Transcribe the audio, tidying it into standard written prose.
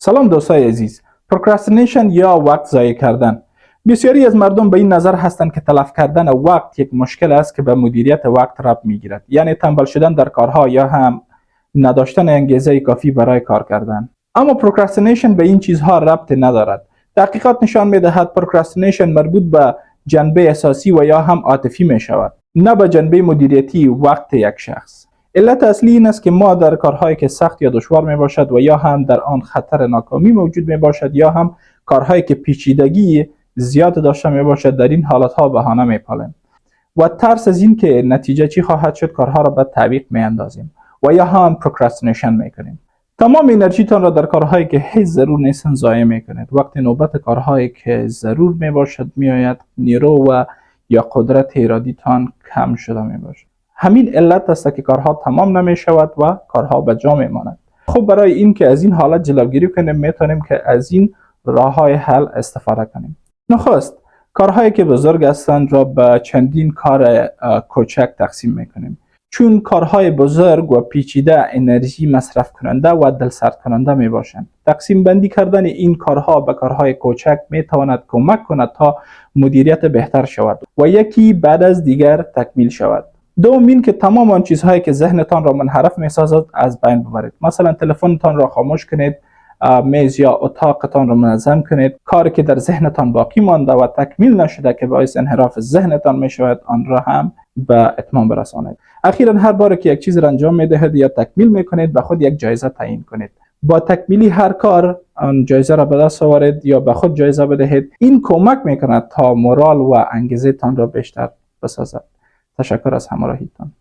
سلام دوستای عزیز. پروکراستینیشن یا وقت ضایع کردن. بسیاری از مردم به این نظر هستند که تلف کردن وقت یک مشکل است که به مدیریت وقت ربط میگیرد، یعنی تنبل شدن در کارها یا هم نداشتن انگیزه کافی برای کار کردن. اما پروکراستینیشن به این چیزها ربط ندارد. تحقیقات نشان میدهد پروکراستینیشن مربوط به جنبه اساسی و یا هم عاطفی می شود، نه به جنبه مدیریتی وقت یک شخص. علت اصلی این است که ما در کارهایی که سخت یا دشوار می باشد و یا هم در آن خطر ناکامی موجود می باشد یا هم کارهایی که پیچیدگی زیاد داشته می باشد، در این حالتها بهانه می پالیم و ترس از این که نتیجه چی خواهد شد کارها را به تعویق می اندازیم و یا هم پروکراستینیشن می کنیم. تمام انرژیتان را در کارهایی که هیچ ضرور نیستند ضایع می کنید. وقتی نوبت کارهایی که ضرور می باشد می آید، نیرو و یا قدرت ارادیتان کم شده می باشد. همین علت است که کارها تمام نمی شود و کارها به جا می ماند. خب برای این که از این حالت جلوگیری کنیم میتونیم که از این راههای حل استفاده کنیم. نخست کارهایی که بزرگ هستند را به چندین کار کوچک تقسیم میکنیم، چون کارهای بزرگ و پیچیده انرژی مصرف کننده و دلسرد کننده می باشند. تقسیم بندی کردن این کارها به کارهای کوچک می تواند کمک کند تا مدیریت بهتر شود و یکی بعد از دیگر تکمیل شود. دوم این که تمام آن چیزهایی که ذهنتان را منحرف می سازد از بین ببرید. مثلا تلفنتان را خاموش کنید، میز یا اتاقتان را منظم کنید. کاری که در ذهنتان باقی مانده و تکمیل نشده که باعث انحراف ذهنتان می شود آن را هم به اتمام برسانید. اخیراً هر بار که یک چیز را انجام می دهید یا تکمیل می کنید به خود یک جایزه تعیین کنید. با تکمیلی هر کار آن جایزه را به دست آورید یا به خود جایزه بدهید. این کمک می کند تا مورال و انگیزه تان را بیشتر بسازد. تشکر از همراهیتان.